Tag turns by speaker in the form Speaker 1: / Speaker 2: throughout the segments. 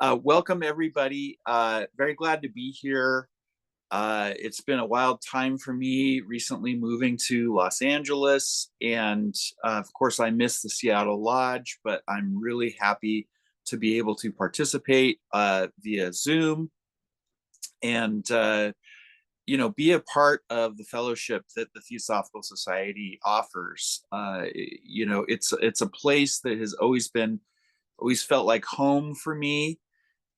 Speaker 1: Welcome, everybody. Very glad to be here. It's been a wild time for me recently moving to Los Angeles. And of course, I miss the Seattle Lodge, but I'm really happy to be able to participate via Zoom and, be a part of the fellowship that the Theosophical Society offers. It's a place that has always felt like home for me,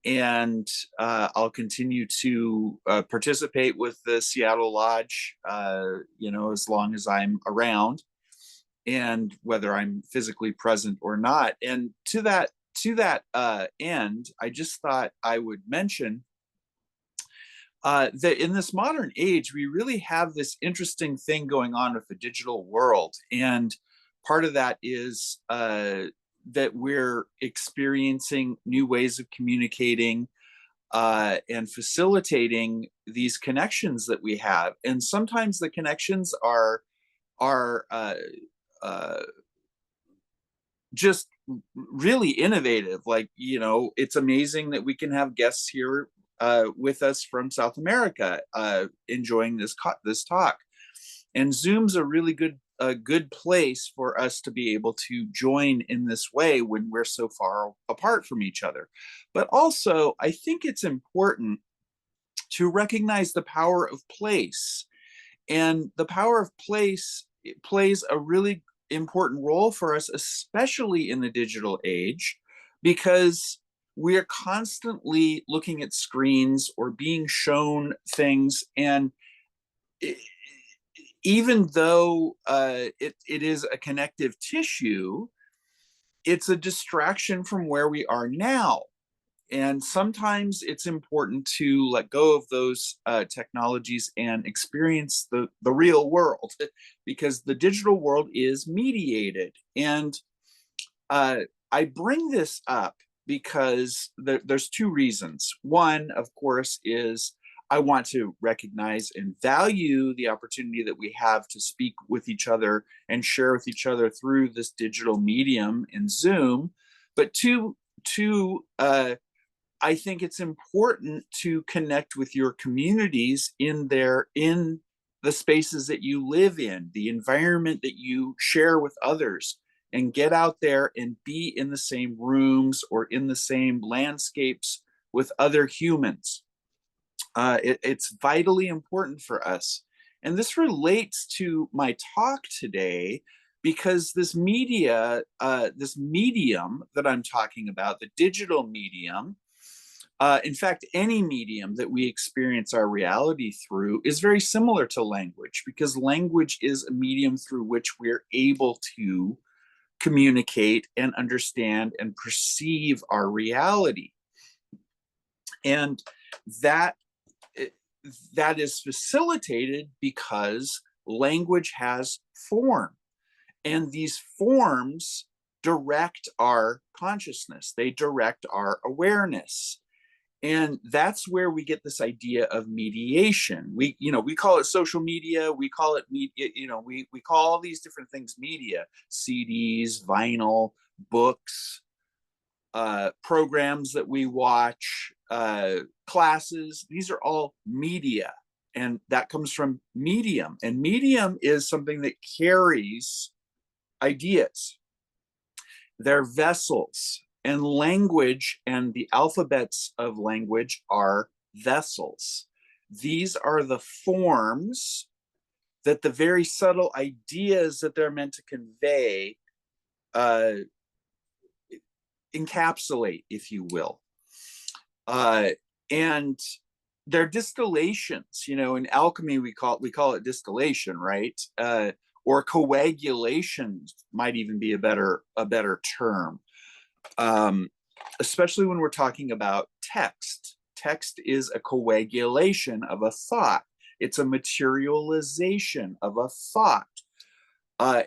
Speaker 1: and I'll continue to participate with the Seattle Lodge, as long as I'm around, and whether I'm physically present or not. And to that end, I just thought I would mention that in this modern age, we really have this interesting thing going on with the digital world, and part of that is that we're experiencing new ways of communicating and facilitating these connections that we have. And sometimes the connections are uh, just really innovative. Like, it's amazing that we can have guests here with us from South America enjoying this talk. And Zoom's a good place for us to be able to join in this way when we're so far apart from each other. But also, I think it's important to recognize the power of place. And the power of place plays a really important role for us, especially in the digital age, because we're constantly looking at screens or being shown things. And even though it is a connective tissue, it's a distraction from where we are now. And sometimes it's important to let go of those technologies and experience the real world, because the digital world is mediated. And I bring this up because there's two reasons. One, of course, is I want to recognize and value the opportunity that we have to speak with each other and share with each other through this digital medium in Zoom. But I think it's important to connect with your communities in the spaces that you live in, the environment that you share with others, and get out there and be in the same rooms or in the same landscapes with other humans. It's vitally important for us. And this relates to my talk today, because this this medium that I'm talking about, the digital medium, in fact, any medium that we experience our reality through is very similar to language, because language is a medium through which we're able to communicate and understand and perceive our reality. And that that is facilitated because language has form, and these forms direct our consciousness, they direct our awareness. And that's where we get this idea of mediation. We call it social media, we call it media, we call all these different things media: CDs, vinyl, books, programs that we watch, classes. These are all media, and that comes from medium. And medium is something that carries ideas. They're vessels, and language and the alphabets of language are vessels. These are the forms that the very subtle ideas that they're meant to convey uh, encapsulate, if you will. And they're distillations. In alchemy, we call it distillation, right? Or coagulation might even be a better term. Especially when we're talking about text. Text is a coagulation of a thought. It's a materialization of a thought.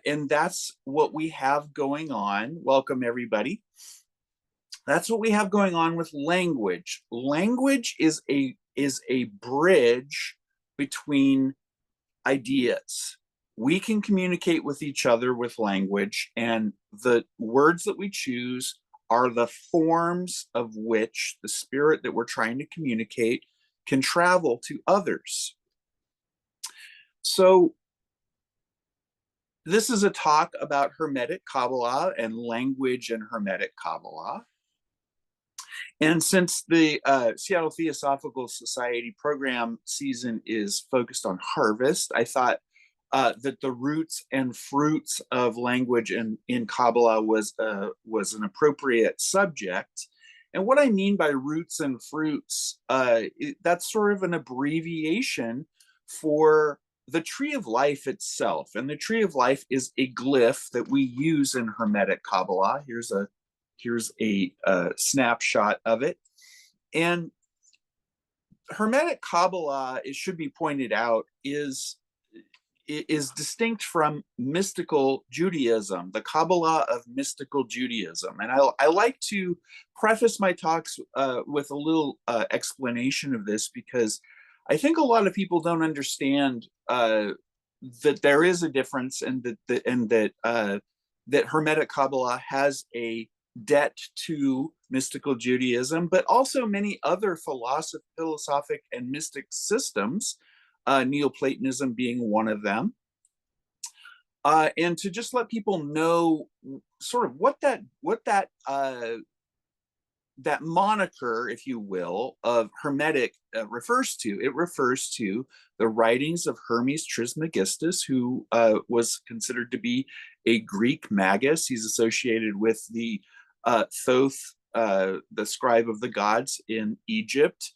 Speaker 1: And that's what we have going on. Welcome, everybody. That's what we have going on with language. Language is a bridge between ideas. We can communicate with each other with language, and the words that we choose are the forms of which the spirit that we're trying to communicate can travel to others. So this is a talk about Hermetic Qabalah and language and Hermetic Qabalah. And since the Seattle Theosophical Society program season is focused on harvest, I thought that the roots and fruits of language in Kabbalah was an appropriate subject. And what I mean by roots and fruits, that's sort of an abbreviation for the tree of life itself. And the tree of life is a glyph that we use in Hermetic Qabalah. Here's a snapshot of it. And Hermetic Qabalah, it should be pointed out, is distinct from mystical Judaism, the Kabbalah of mystical Judaism. And I like to preface my talks with a little explanation of this, because I think a lot of people don't understand that there is a difference, and that Hermetic Qabalah has a debt to mystical Judaism, but also many other philosophic and mystic systems, Neo-Platonism being one of them. And to just let people know sort of what that moniker, if you will, of Hermetic refers to. It refers to the writings of Hermes Trismegistus, who was considered to be a Greek magus. He's associated with the Thoth, the scribe of the gods in Egypt,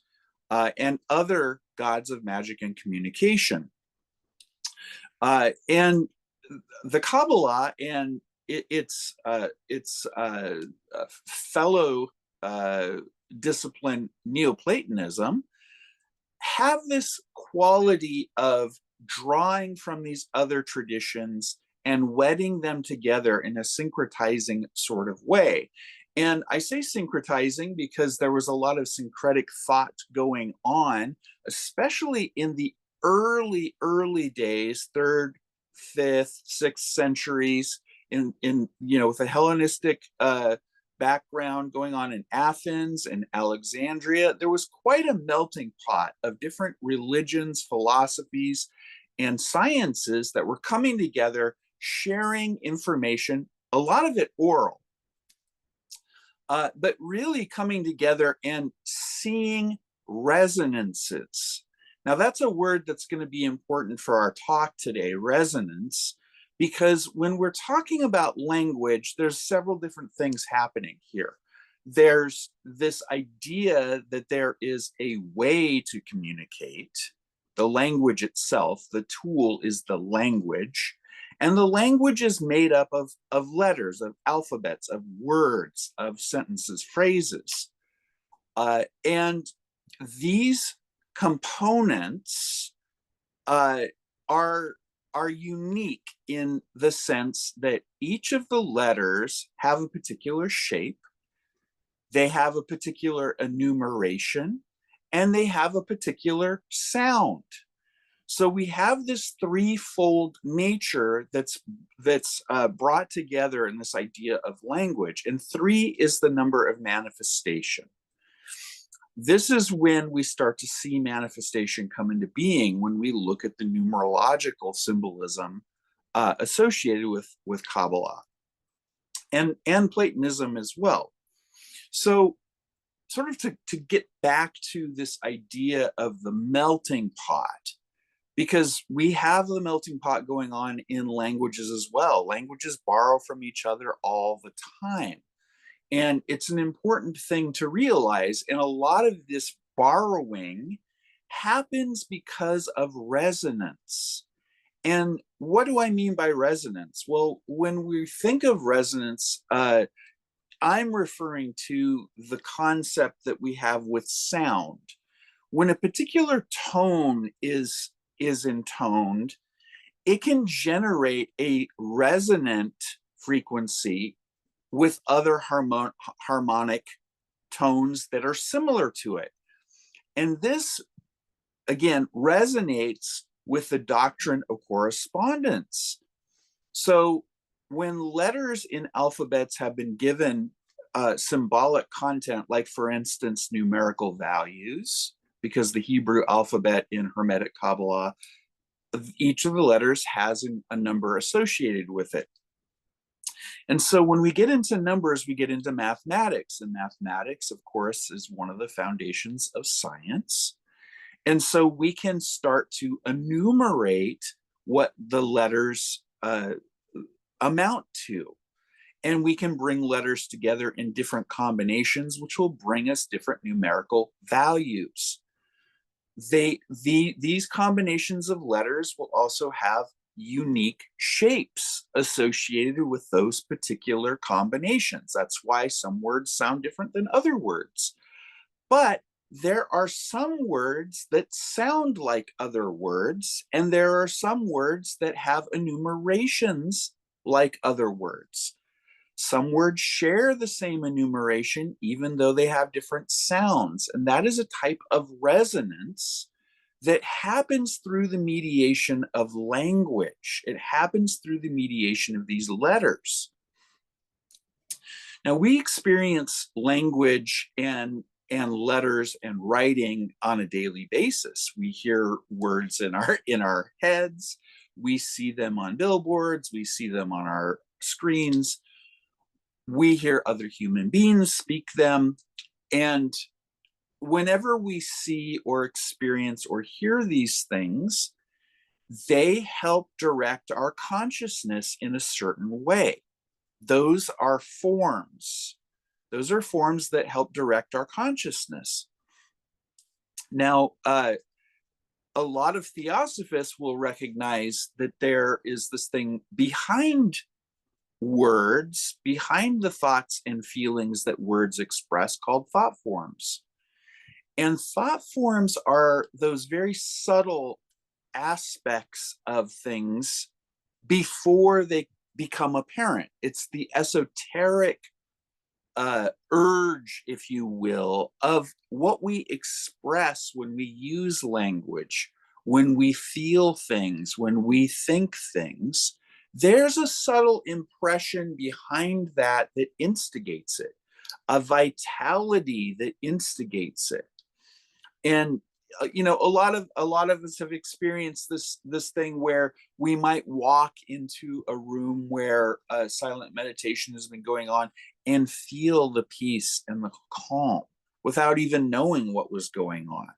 Speaker 1: and other gods of magic and communication. And the Kabbalah and its fellow discipline, Neoplatonism, have this quality of drawing from these other traditions and wedding them together in a syncretizing sort of way. And I say syncretizing because there was a lot of syncretic thought going on, especially in the early days, 3rd, 5th, 6th centuries, in with a Hellenistic background going on in Athens and Alexandria. There was quite a melting pot of different religions, philosophies, and sciences that were coming together, sharing information, a lot of it oral, but really coming together and seeing resonances. Now, that's a word that's going to be important for our talk today, resonance, because when we're talking about language, there's several different things happening here. There's this idea that there is a way to communicate, the language itself, the tool is the language, and the language is made up of letters, of alphabets, of words, of sentences, phrases. And these components are unique in the sense that each of the letters have a particular shape, they have a particular enumeration, and they have a particular sound. So we have this threefold nature that's brought together in this idea of language, and 3 is the number of manifestation. This is when we start to see manifestation come into being, when we look at the numerological symbolism associated with Kabbalah and Platonism as well. So sort of to get back to this idea of the melting pot, because we have the melting pot going on in languages as well. Languages borrow from each other all the time. And it's an important thing to realize. And a lot of this borrowing happens because of resonance. And what do I mean by resonance? Well, when we think of resonance, I'm referring to the concept that we have with sound. When a particular tone is intoned, it can generate a resonant frequency with other harmonic tones that are similar to it. And this, again, resonates with the doctrine of correspondence. So when letters in alphabets have been given symbolic content, like, for instance, numerical values, because the Hebrew alphabet in Hermetic Qabalah, each of the letters has a number associated with it. And so when we get into numbers, we get into mathematics. And mathematics, of course, is one of the foundations of science. And so we can start to enumerate what the letters amount to. And we can bring letters together in different combinations, which will bring us different numerical values. These combinations of letters will also have unique shapes associated with those particular combinations. That's why some words sound different than other words. But there are some words that sound like other words, and there are some words that have enumerations like other words. Some words share the same enumeration, even though they have different sounds. And that is a type of resonance that happens through the mediation of language. It happens through the mediation of these letters. Now, we experience language and letters and writing on a daily basis. We hear words in our heads. We see them on billboards. We see them on our screens. We hear other human beings speak them. And whenever we see or experience or hear these things, they help direct our consciousness in a certain way. Those are forms. Those are forms that help direct our consciousness. Now, a lot of theosophists will recognize that there is this thing behind words, behind the thoughts and feelings that words express, called thought forms. And thought forms are those very subtle aspects of things before they become apparent. It's the esoteric urge, if you will, of what we express when we use language, when we feel things, when we think things. There's a subtle impression behind that that instigates it, a vitality that instigates it. And a lot of us have experienced this thing where we might walk into a room where silent meditation has been going on and feel the peace and the calm without even knowing what was going on.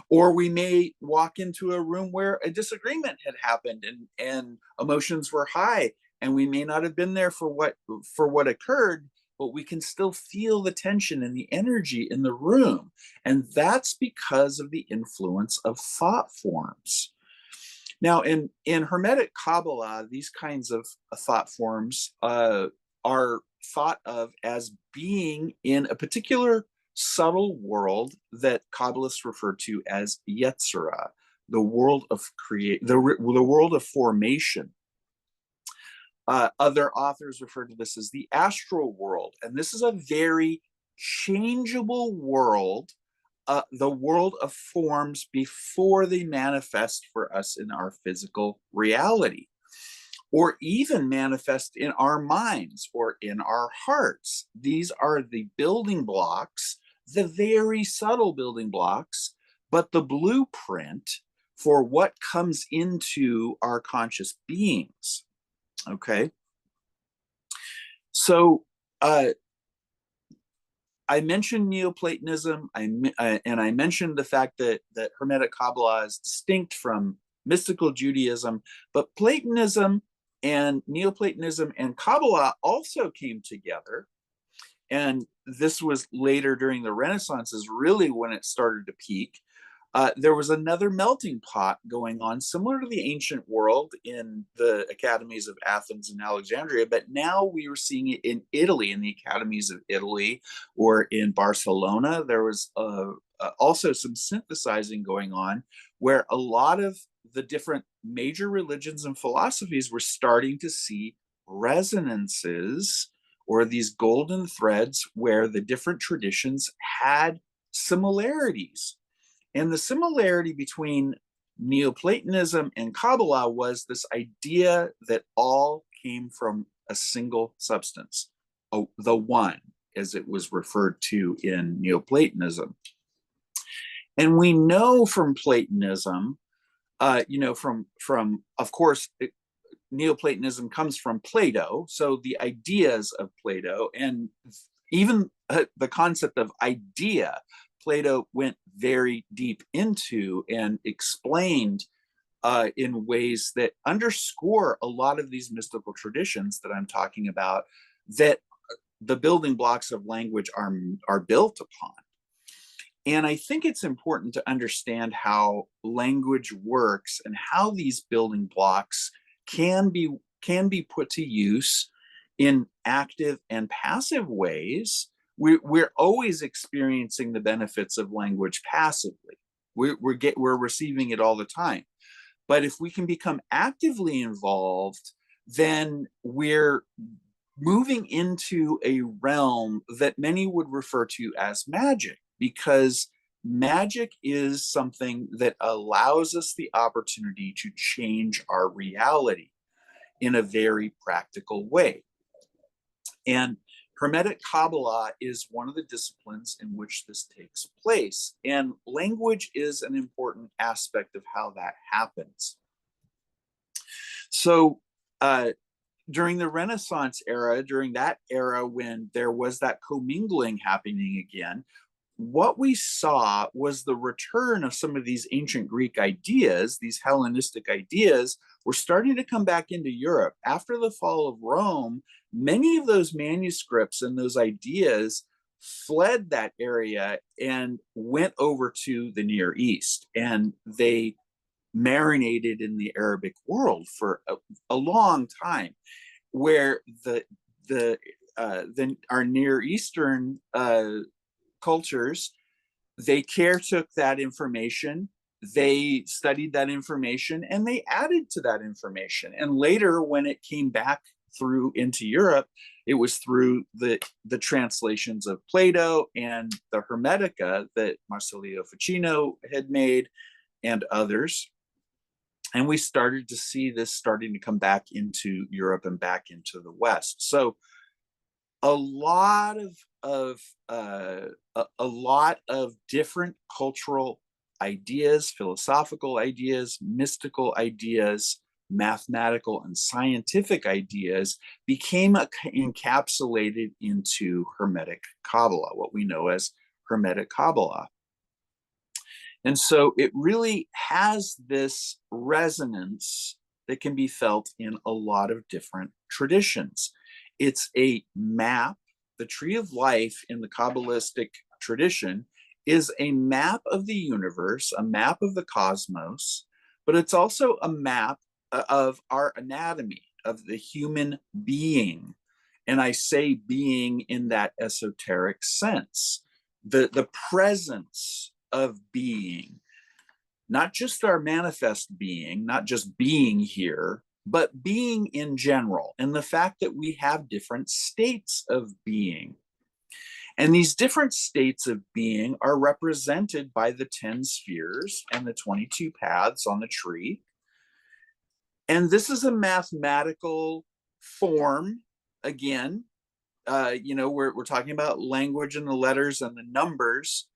Speaker 1: Or we may walk into a room where a disagreement had happened and emotions were high, and we may not have been there for what occurred, but we can still feel the tension and the energy in the room. And that's because of the influence of thought forms. Now, in Hermetic Qabalah, these kinds of thought forms are thought of as being in a particular subtle world that Kabbalists refer to as Yetzirah, the world of the world of formation. Other authors refer to this as the astral world, and this is a very changeable world, the world of forms before they manifest for us in our physical reality, or even manifest in our minds or in our hearts. These are the building blocks, the very subtle building blocks, but the blueprint for what comes into our conscious beings. Okay. So I mentioned Neo-Platonism, and I mentioned the fact that Hermetic Qabalah is distinct from mystical Judaism, but Platonism and Neo-Platonism and Qabalah also came together. And this was later during the Renaissance is really when it started to peak. There was another melting pot going on, similar to the ancient world in the academies of Athens and Alexandria, but now we were seeing it in Italy, in the academies of Italy, or in Barcelona. There was also some synthesizing going on, where a lot of the different major religions and philosophies were starting to see resonances, or these golden threads, where the different traditions had similarities. And the similarity between Neoplatonism and Qabalah was this idea that all came from a single substance, the one. as it was referred to in Neoplatonism. And we know from Platonism, from of course, Neoplatonism comes from Plato, so the ideas of Plato, and even the concept of idea, Plato went very deep into and explained in ways that underscore a lot of these mystical traditions that I'm talking about, that the building blocks of language are built upon. And I think it's important to understand how language works and how these building blocks can be put to use in active and passive ways. We're always experiencing the benefits of language passively. We're receiving it all the time. But if we can become actively involved, then we're moving into a realm that many would refer to as magic, because magic is something that allows us the opportunity to change our reality in a very practical way. And Hermetic Qabalah is one of the disciplines in which this takes place. And language is an important aspect of how that happens. So during the Renaissance era, during that era when there was that commingling happening again, what we saw was the return of some of these ancient Greek ideas, these Hellenistic ideas, were starting to come back into Europe. After the fall of Rome, many of those manuscripts and those ideas fled that area and went over to the Near East, and they marinated in the Arabic world for a long time, where our Near Eastern cultures, they caretook that information, they studied that information, and they added to that information. And later, when it came back through into Europe, it was through the translations of Plato and the Hermetica that Marsilio Ficino had made and others. And we started to see this starting to come back into Europe and back into the West. So a lot of different cultural ideas, philosophical ideas, mystical ideas, mathematical and scientific ideas became encapsulated into Hermetic Qabalah, what we know as Hermetic Qabalah. And so it really has this resonance that can be felt in a lot of different traditions. It's a map. The tree of life in the Kabbalistic tradition is a map of the universe, a map of the cosmos, but it's also a map of our anatomy, of the human being. And I say being in that esoteric sense, the presence of being, not just our manifest being, not just being here, but being in general, and the fact that we have different states of being. And these different states of being are represented by the 10 spheres and the 22 paths on the tree. And this is a mathematical form. Again, we're talking about language and the letters and the numbers.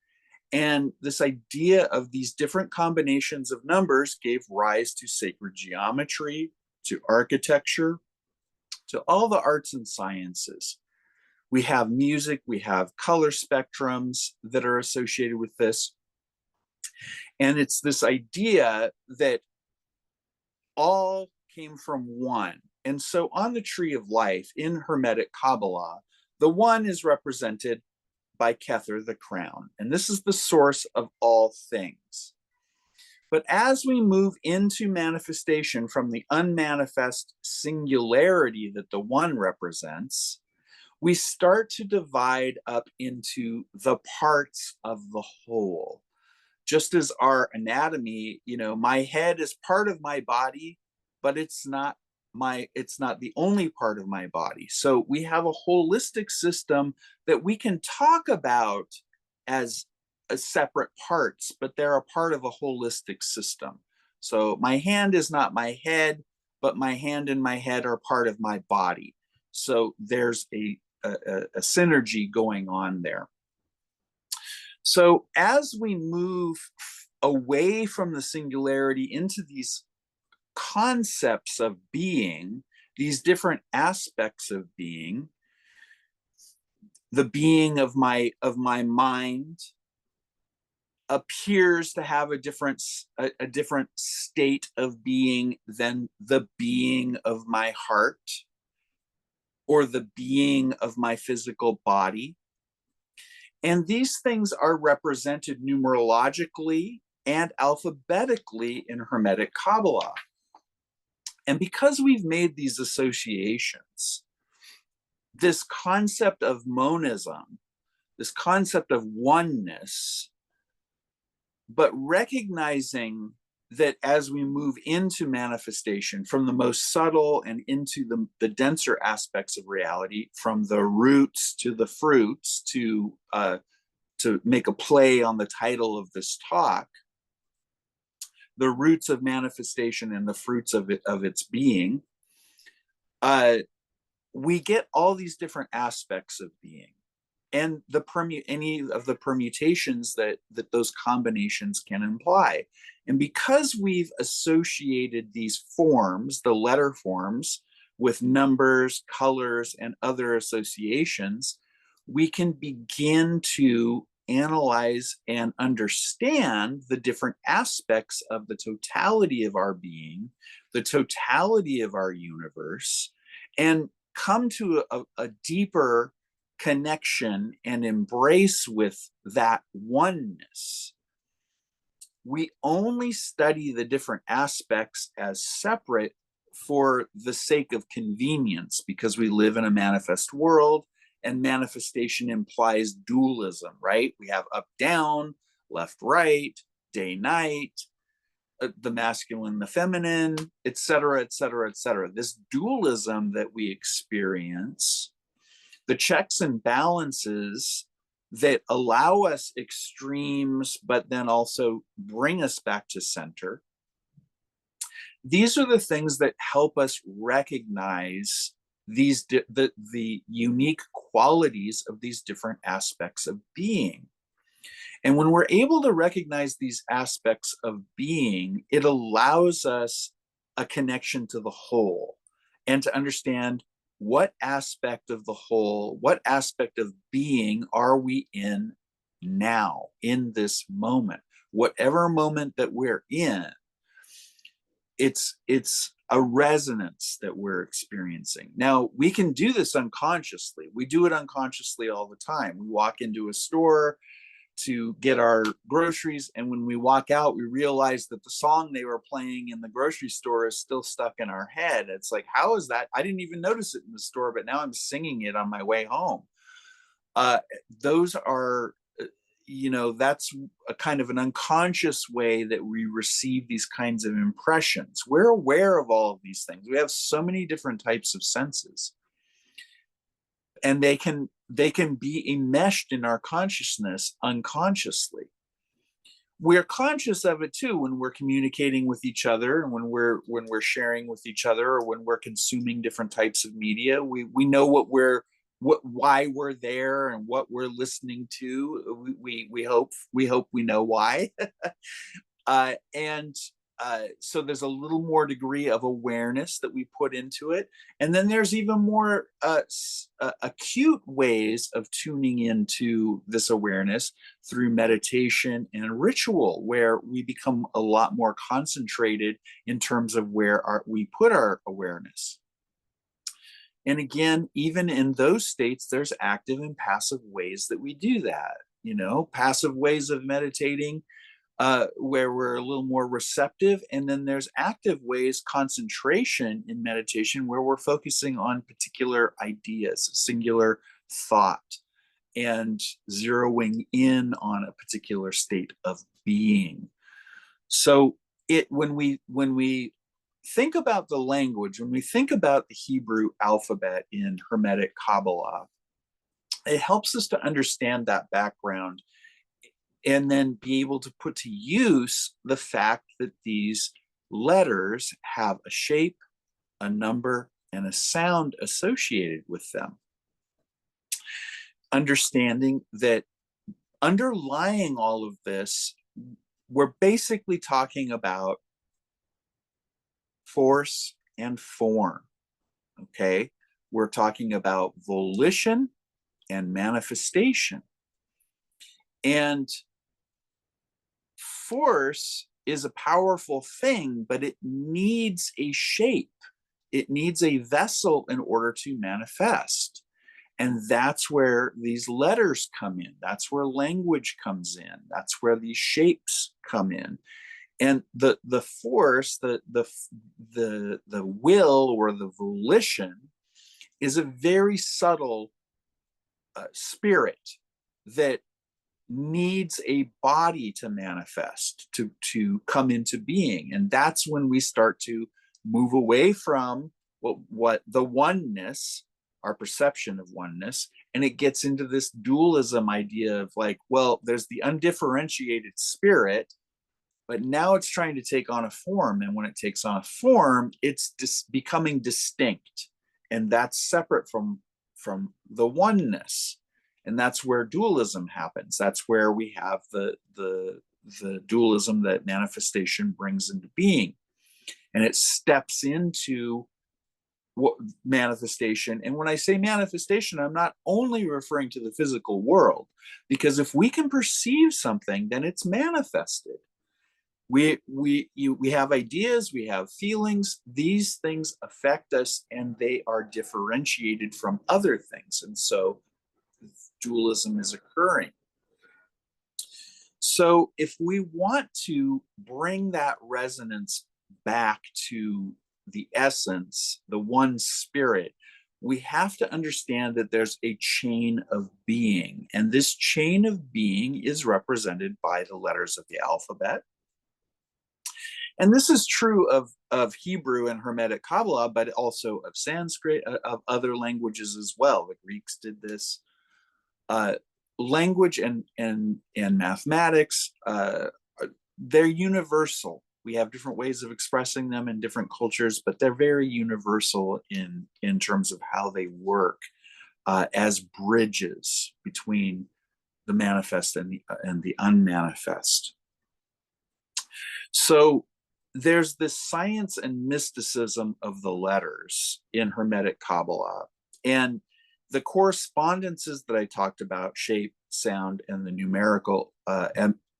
Speaker 1: And this idea of these different combinations of numbers gave rise to sacred geometry, to architecture, to all the arts and sciences. We have music, we have color spectrums that are associated with this. And it's this idea that all came from one. And so on the tree of life in Hermetic Qabalah, the one is represented by Kether, the crown. And this is the source of all things. But as we move into manifestation from the unmanifest singularity that the one represents, we start to divide up into the parts of the whole. Just as our anatomy, my head is part of my body, but it's not the only part of my body. So we have a holistic system that we can talk about as separate parts, but they're a part of a holistic system. So my hand is not my head, but my hand and my head are part of my body. So there's a a synergy going on there. So as we move away from the singularity into these concepts of being, these different aspects of being, the being of my mind appears to have a different state of being than the being of my heart or the being of my physical body. And these things are represented numerologically and alphabetically in Hermetic Qabalah. And because we've made these associations, this concept of monism, this concept of oneness, but recognizing that as we move into manifestation from the most subtle and into the denser aspects of reality, from the roots to the fruits, to make a play on the title of this talk, the roots of manifestation and the fruits of its being, we get all these different aspects of being, and any of the permutations that those combinations can imply. And because we've associated these forms, the letter forms, with numbers, colors, and other associations, we can begin to analyze and understand the different aspects of the totality of our being, the totality of our universe, and come to a deeper connection and embrace with that oneness. We only study the different aspects as separate for the sake of convenience, because we live in a manifest world, and manifestation implies dualism, right? We have up, down, left, right, day, night, the masculine, the feminine, etc., etc., etc. This dualism that we experience, the checks and balances that allow us extremes, but then also bring us back to center. These are the things that help us recognize the unique qualities of these different aspects of being. And when we're able to recognize these aspects of being, it allows us a connection to the whole, and to understand what aspect of the whole, what aspect of being are we in now, in this moment. Whatever moment that we're in, it's a resonance that we're experiencing. Now, we can do this unconsciously. We do it unconsciously all the time. We walk into a store to get our groceries, and when we walk out, we realize that the song they were playing in the grocery store is still stuck in our head. It's like, how is that? I didn't even notice it in the store, but now I'm singing it on my way home. Those are, that's a kind of an unconscious way that we receive these kinds of impressions. We're aware of all of these things. We have so many different types of senses, and they can be enmeshed in our consciousness unconsciously. We're conscious of it too when we're communicating with each other, and when we're sharing with each other, or when we're consuming different types of media. We know why we're there and what we're listening to. We hope we know why. So there's a little more degree of awareness that we put into it. And then there's even more acute ways of tuning into this awareness through meditation and ritual, where we become a lot more concentrated in terms of where we put our awareness. And again, even in those states, there's active and passive ways that we do that. Passive ways of meditating, where we're a little more receptive. And then there's active ways, concentration in meditation, where we're focusing on particular ideas, singular thought, and zeroing in on a particular state of being. So when we think about the language, when we think about the Hebrew alphabet in Hermetic Qabalah, it helps us to understand that background, and then be able to put to use the fact that these letters have a shape, a number, and a sound associated with them. understanding that underlying all of this, we're basically talking about force and form. Okay, we're talking about volition and manifestation. And force is a powerful thing, but it needs a shape. It needs a vessel in order to manifest. And that's where these letters come in. That's where language comes in. That's where these shapes come in. And the force, the will or the volition is a very subtle spirit that needs a body to manifest, to come into being. And that's when we start to move away from what the oneness, our perception of oneness, and it gets into this dualism idea of like, well, there's the undifferentiated spirit, but now it's trying to take on a form. And when it takes on a form, it's becoming distinct. And that's separate from the oneness. And that's where dualism happens. That's where we have the dualism that manifestation brings into being. And it steps into what manifestation. And when I say manifestation, I'm not only referring to the physical world, because if we can perceive something, then it's manifested. We have ideas, we have feelings. These things affect us, and they are differentiated from other things. And so dualism is occurring. So if we want to bring that resonance back to the essence, the one spirit, we have to understand that there's a chain of being. And this chain of being is represented by the letters of the alphabet. And this is true of Hebrew and Hermetic Qabalah, but also of Sanskrit, of other languages as well. The Greeks did this. Language and mathematics, they're universal. We have different ways of expressing them in different cultures, but they're very universal in terms of how they work as bridges between the manifest and the unmanifest. So there's this science and mysticism of the letters in Hermetic Qabalah. And the correspondences that I talked about, shape, sound, and the numerical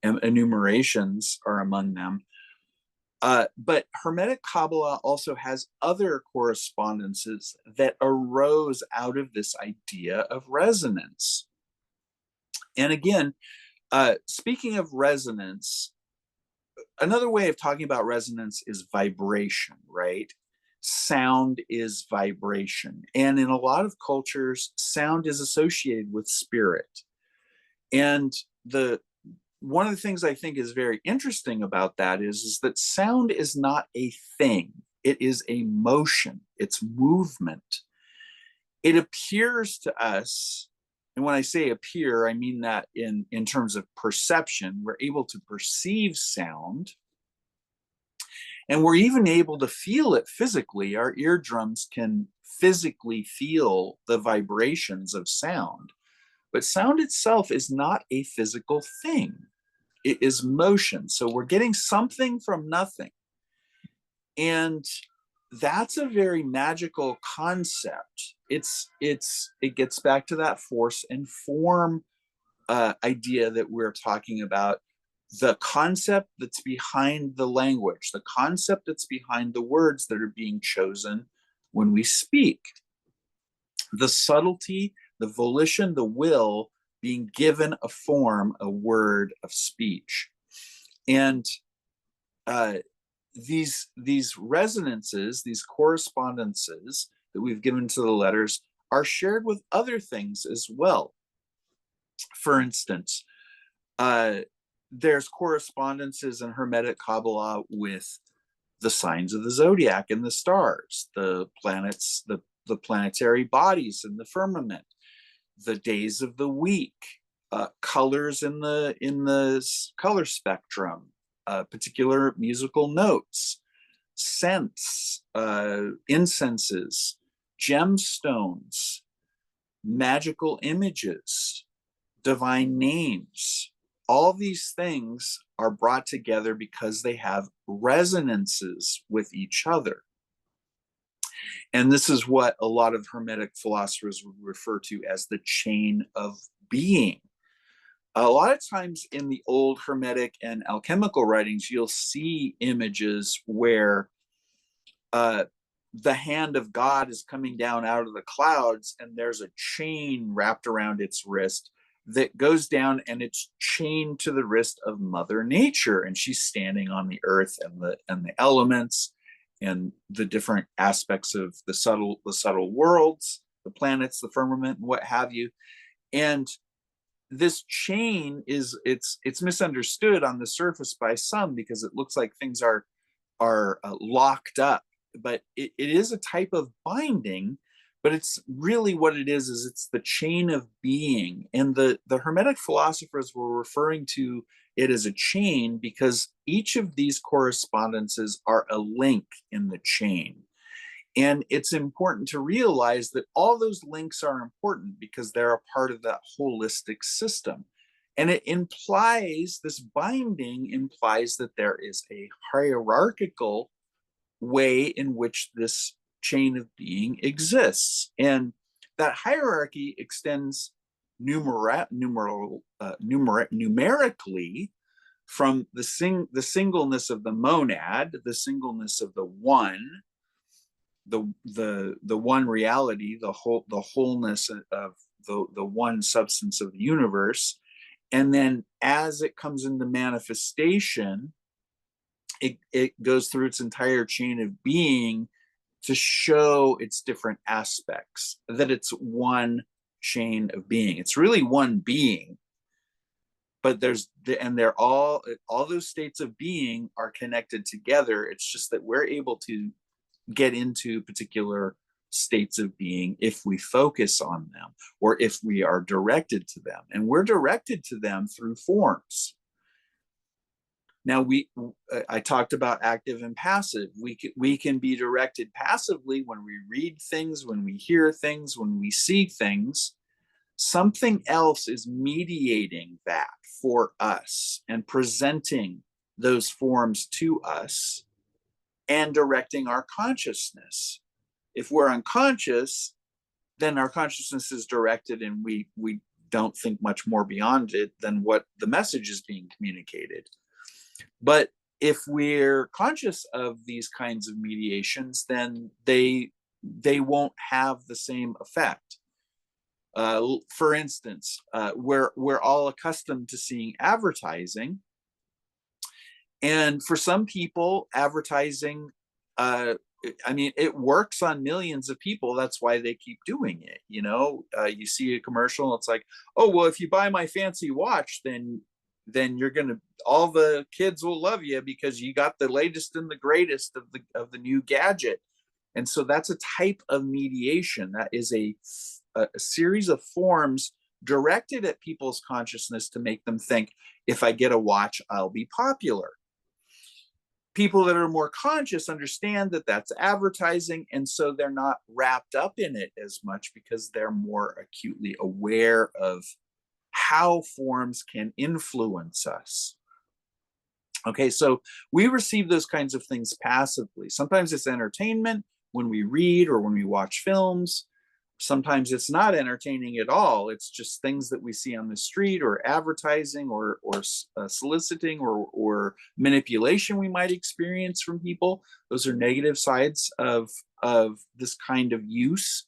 Speaker 1: enumerations are among them. But Hermetic Qabalah also has other correspondences that arose out of this idea of resonance. And again, speaking of resonance, another way of talking about resonance is vibration, right? Sound is vibration. And in a lot of cultures, sound is associated with spirit. And one of the things I think is very interesting about that is that sound is not a thing. It is a motion. It's movement. It appears to us, and when I say appear, I mean that in terms of perception. We're able to perceive sound, and we're even able to feel it physically. Our eardrums can physically feel the vibrations of sound. But sound itself is not a physical thing. It is motion. So we're getting something from nothing. And that's a very magical concept. It gets back to that force and form idea that we're talking about. The concept that's behind the language, the concept that's behind the words that are being chosen when we speak. The subtlety, the volition, the will being given a form, a word of speech. And these resonances, these correspondences that we've given to the letters are shared with other things as well. For instance, there's correspondences in Hermetic Qabalah with the signs of the zodiac and the stars, the planets, the planetary bodies in the firmament, the days of the week, colors in the color spectrum, particular musical notes, scents, incenses, gemstones, magical images, divine names. All these things are brought together because they have resonances with each other. And this is what a lot of Hermetic philosophers would refer to as the chain of being. A lot of times in the old Hermetic and alchemical writings, you'll see images where the hand of God is coming down out of the clouds, and there's a chain wrapped around its wrist that goes down, and it's chained to the wrist of Mother Nature, and she's standing on the earth and the elements and the different aspects of the subtle worlds, the planets, the firmament, and what have you. And this chain it's misunderstood on the surface by some because it looks like things are locked up, but it is a type of binding. But it's really what it is it's the chain of being. And the Hermetic philosophers were referring to it as a chain because each of these correspondences are a link in the chain. And it's important to realize that all those links are important because they're a part of that holistic system. And it implies, this binding implies that there is a hierarchical way in which this chain of being exists. And that hierarchy extends numerically from the singleness of the monad, the singleness of the one, the one reality, the wholeness of the one substance of the universe. And then as it comes into manifestation, it goes through its entire chain of being to show its different aspects, that it's one chain of being. It's really one being, but they're all those states of being are connected together. It's just that we're able to get into particular states of being if we focus on them or if we are directed to them. And we're directed to them through forms. Now, I talked about active and passive. We can be directed passively when we read things, when we hear things, when we see things. Something else is mediating that for us and presenting those forms to us and directing our consciousness. If we're unconscious, then our consciousness is directed and we don't think much more beyond it than what the message is being communicated. But if we're conscious of these kinds of mediations, then they won't have the same effect. For instance, we're all accustomed to seeing advertising. And for some people, advertising, it works on millions of people. That's why they keep doing it. You see a commercial, it's like, oh, well, if you buy my fancy watch, then all the kids will love you because you got the latest and the greatest of the new gadget. And so that's a type of mediation. That is a series of forms directed at people's consciousness to make them think, if I get a watch, I'll be popular. People that are more conscious understand that that's advertising, and so they're not wrapped up in it as much because they're more acutely aware of how forms can influence us. Okay, so we receive those kinds of things passively. Sometimes it's entertainment when we read or when we watch films. Sometimes it's not entertaining at all. It's just things that we see on the street or advertising or soliciting or manipulation we might experience from people. Those are negative sides of this kind of use.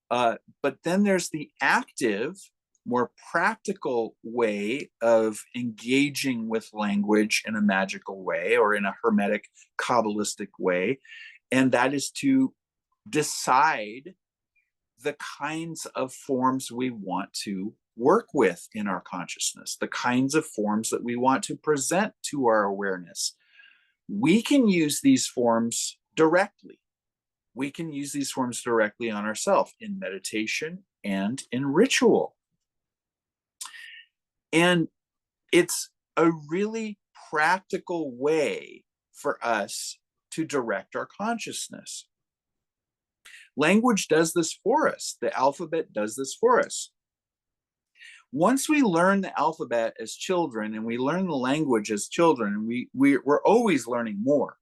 Speaker 1: But then there's the active, more practical way of engaging with language in a magical way or in a Hermetic Qabbalistic way. And that is to decide the kinds of forms we want to work with in our consciousness, the kinds of forms that we want to present to our awareness. We can use these forms directly. We can use these forms directly on ourselves in meditation and in ritual. And it's a really practical way for us to direct our consciousness. Language does this for us. The alphabet does this for us. Once we learn the alphabet as children and we learn the language as children, we're always learning more.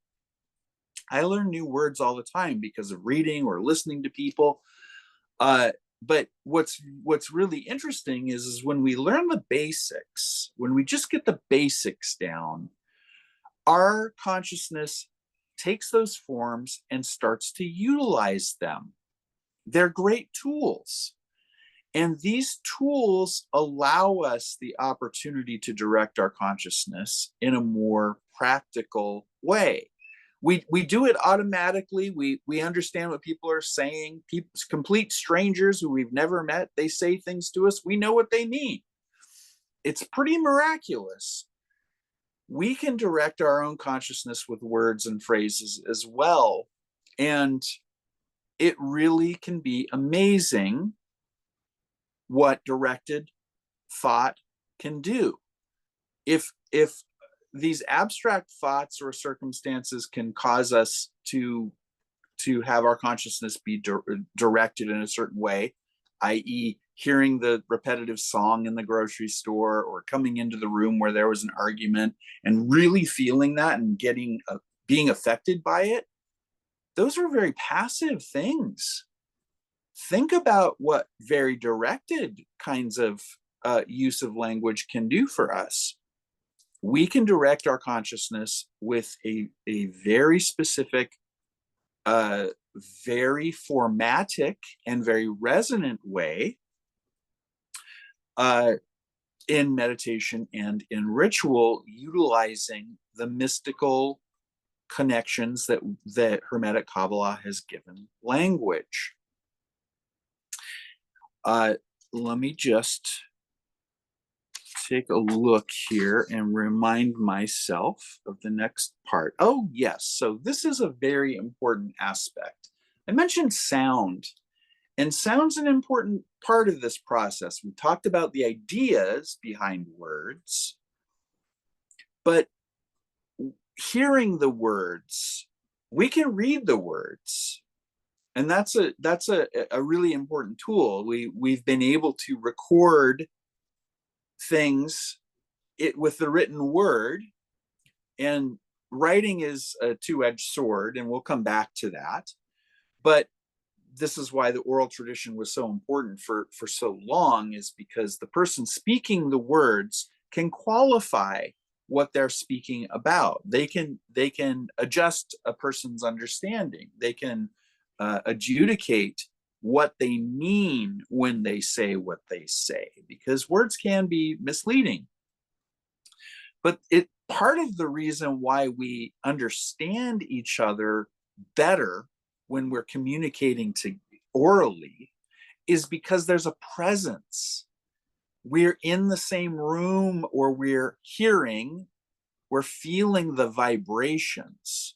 Speaker 1: I learn new words all the time because of reading or listening to people. But what's really interesting is when we learn the basics, when we just get the basics down, our consciousness takes those forms and starts to utilize them. They're great tools. And these tools allow us the opportunity to direct our consciousness in a more practical way. We do it automatically. We understand what people are saying. People, complete strangers who we've never met, they say things to us. We know what they mean. It's pretty miraculous. We can direct our own consciousness with words and phrases as well. And it really can be amazing what directed thought can do. If these abstract thoughts or circumstances can cause us to have our consciousness be directed in a certain way, i.e., hearing the repetitive song in the grocery store or coming into the room where there was an argument and really feeling that and being affected by it, those are very passive things. Think about what very directed kinds of use of language can do for us. We can direct our consciousness with a very specific, very formatic and very resonant way in meditation and in ritual, utilizing the mystical connections that Hermetic Qabalah has given language. Let me just take a look here and remind myself of the next part. Oh, yes. So this is a very important aspect. I mentioned sound, and sound's an important part of this process. We talked about the ideas behind words, but hearing the words, we can read the words. And that's a really important tool. We've been able to record things with the written word, and writing is a two-edged sword, and we'll come back to that. But this is why the oral tradition was so important for so long, is because the person speaking the words can qualify what they're speaking about. They can adjust a person's understanding. They can adjudicate what they mean when they say what they say, because words can be misleading. But part of the reason why we understand each other better when we're communicating orally is because there's a presence. We're in the same room, or we're feeling the vibrations.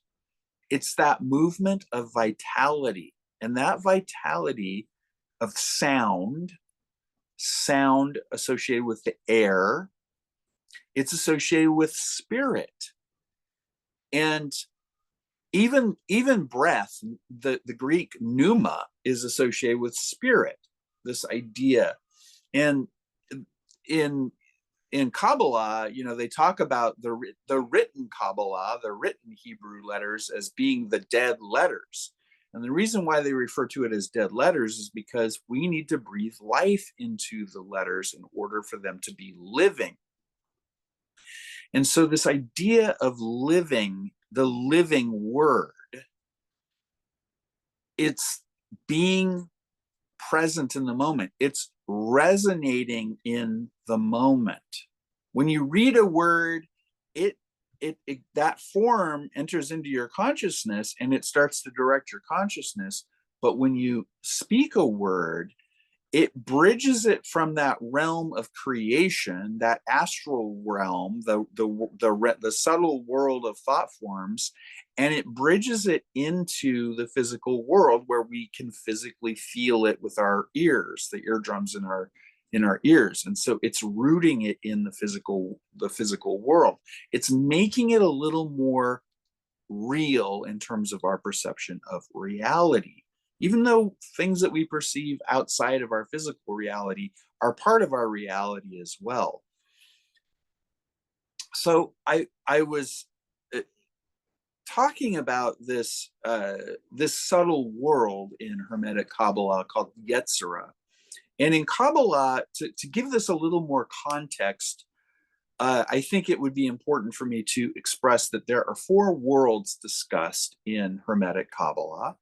Speaker 1: It's that movement of vitality, and that vitality of sound associated with the air, it's associated with spirit. And even breath, the Greek pneuma, is associated with spirit, this idea. And in Kabbalah, they talk about the written Kabbalah, the written Hebrew letters, as being the dead letters. And the reason why they refer to it as dead letters is because we need to breathe life into the letters in order for them to be living. And so this idea of living, the living word, it's being present in the moment. It's resonating in the moment. When you read a word, that form enters into your consciousness and it starts to direct your consciousness. But when you speak a word, it bridges it from that realm of creation, that astral realm, the subtle world of thought forms, and it bridges it into the physical world where we can physically feel it with our ears, the eardrums in our ears. And so it's rooting it in the physical world. It's making it a little more real in terms of our perception of reality. even though things that we perceive outside of our physical reality are part of our reality as well. So I was talking about this this subtle world in Hermetic Qabalah called Yetzirah. And in Kabbalah, to give this a little more context, I think it would be important for me to express that there are 4 worlds discussed in Hermetic Qabalah.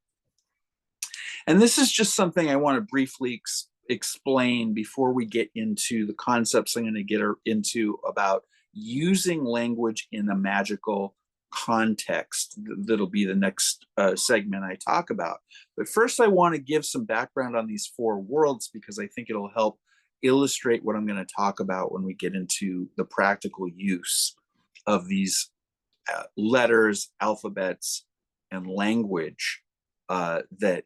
Speaker 1: And this is just something I want to briefly explain before we get into the concepts I'm going to get into about using language in a magical context. That'll be the next segment I talk about. But first, I want to give some background on these 4 worlds because I think it'll help illustrate what I'm going to talk about when we get into the practical use of these letters, alphabets, and language that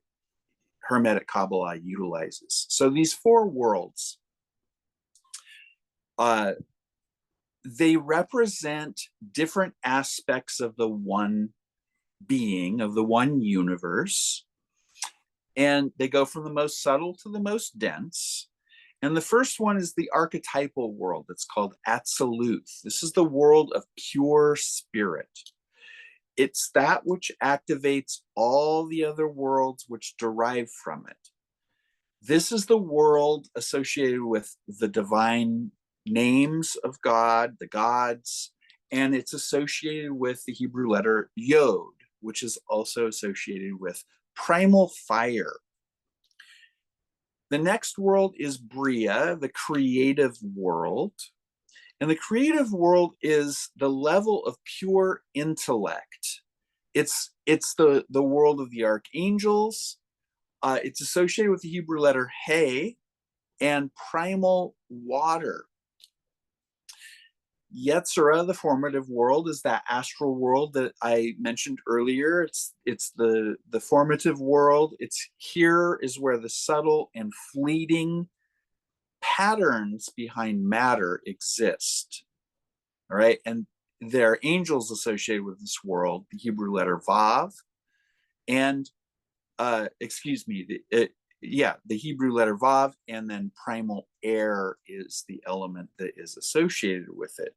Speaker 1: Hermetic Qabalah utilizes. So these 4 worlds, they represent different aspects of the one being, of the one universe, and they go from the most subtle to the most dense. And the first one is the archetypal world. It's called Atziluth. This is the world of pure spirit. It's that which activates all the other worlds which derive from it. This is the world associated with the divine names of God, the gods, and it's associated with the Hebrew letter Yod, which is also associated with primal fire. The next world is Bria, the creative world. And the creative world is the level of pure intellect. It's the world of the archangels. It's associated with the Hebrew letter He and primal water. Yetzirah, the formative world, is that astral world that I mentioned earlier. It's the formative world. It's here is where the subtle and fleeting patterns behind matter exist. All right, and there are angels associated with this world, the Hebrew letter Vav, and the Hebrew letter Vav, and then primal air is the element that is associated with it.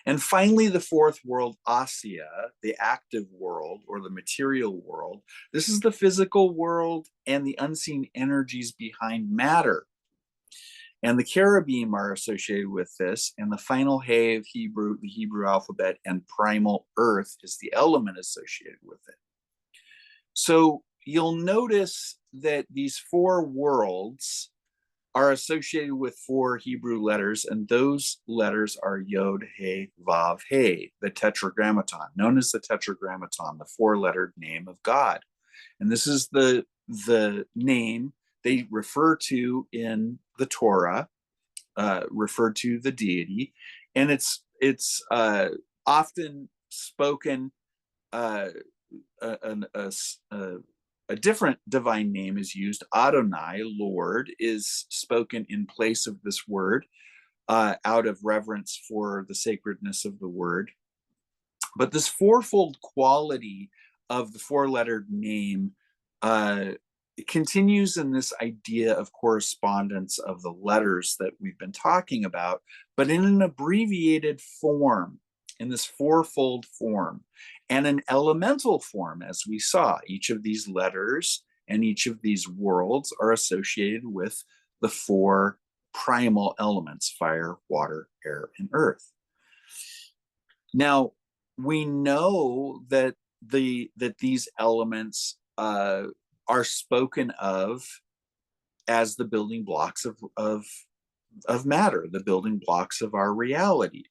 Speaker 1: And finally, the 4th world, Asya, the active world or the material world. This is the physical world and the unseen energies behind matter. And the cherubim are associated with this. And the final He of Hebrew, the Hebrew alphabet, and primal earth is the element associated with it. So you'll notice that these 4 worlds are associated with 4 Hebrew letters, and those letters are Yod, He, Vav, He, the Tetragrammaton, known as the Tetragrammaton, the 4-lettered name of God. And this is the name they refer to in the Torah, refer to the deity, and it's often spoken. A different divine name is used. Adonai, Lord, is spoken in place of this word out of reverence for the sacredness of the word. But this 4-fold quality of the 4-lettered name it continues in this idea of correspondence of the letters that we've been talking about, but in an abbreviated form, in this 4-fold form, and an elemental form, as we saw. Each of these letters and each of these worlds are associated with the 4 primal elements: fire, water, air, and earth. Now, we know that these elements are spoken of as the building blocks of matter, the building blocks of our reality.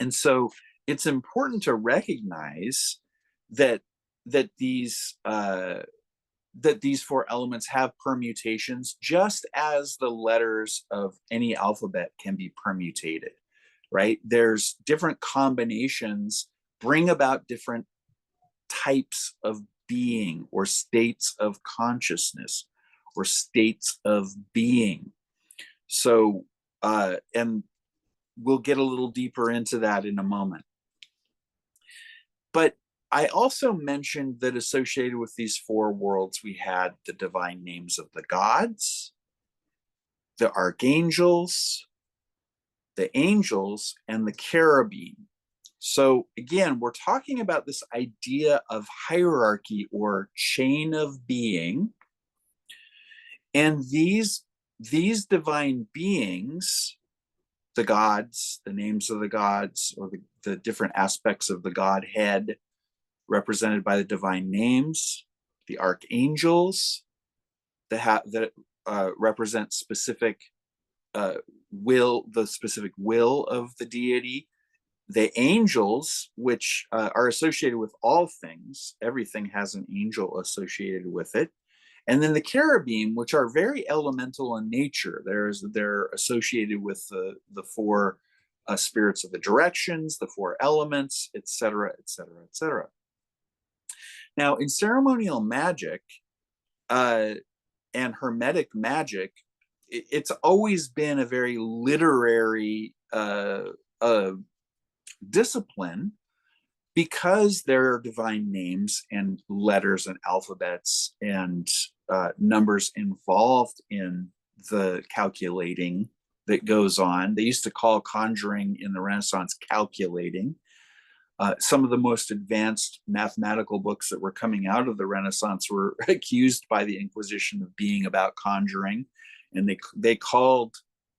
Speaker 1: And so it's important to recognize that these 4 elements have permutations, just as the letters of any alphabet can be permutated, right? There's different combinations bring about different types of being or states of consciousness or states of being. So, and we'll get a little deeper into that in a moment. But I also mentioned that associated with these four worlds, we had the divine names of the gods, the archangels, the angels, and the cherubim. So again, we're talking about this idea of hierarchy or chain of being. And these divine beings, the gods, the names of the gods, or the different aspects of the Godhead represented by the divine names, the archangels that represent specific the specific will of the deity, the angels, which are associated with all things. Everything has an angel associated with it. And then the cherubim, which are very elemental in nature. They're associated with the four spirits of the directions, the four elements, etc., etc., etc. Now, in ceremonial magic and Hermetic magic, it's always been a very literary discipline, because there are divine names and letters and alphabets and numbers involved in the calculating that goes on. They used to call conjuring in the Renaissance calculating. Some of the most advanced mathematical books that were coming out of the Renaissance were accused by the Inquisition of being about conjuring, and they called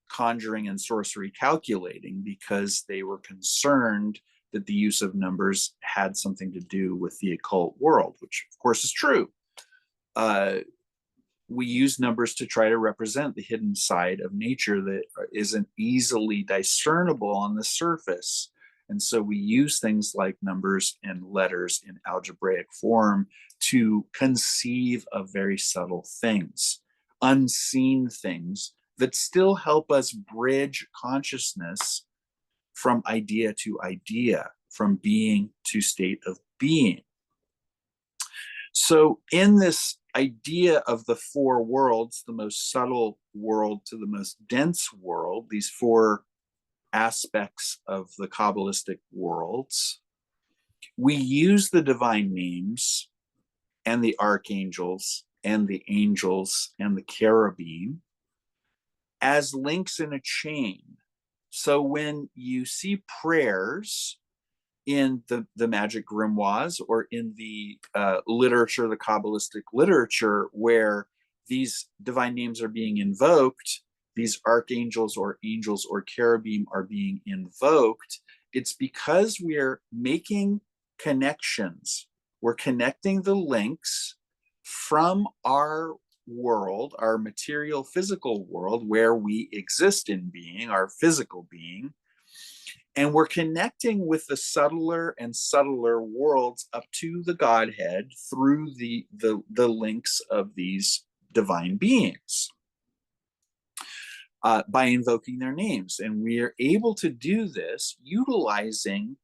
Speaker 1: conjuring and sorcery calculating because they were concerned that the use of numbers had something to do with the occult world, which of course is true. We use numbers to try to represent the hidden side of nature that isn't easily discernible on the surface. And so we use things like numbers and letters in algebraic form to conceive of very subtle things, unseen things that still help us bridge consciousness from idea to idea, from being to state of being. So in this idea of the four worlds, the most subtle world to the most dense world, these four aspects of the Kabbalistic worlds, we use the divine names and the archangels and the angels and the cherubim as links in a chain. So when you see prayers in the magic grimoires or in the literature, the Kabbalistic literature, where these divine names are being invoked, these archangels or angels or cherubim are being invoked, it's because we're making connections. We're connecting the links from our world, our material physical world where we exist in being, our physical being, and we're connecting with the subtler and subtler worlds up to the Godhead through the links of these divine beings by invoking their names. And we are able to do this utilizing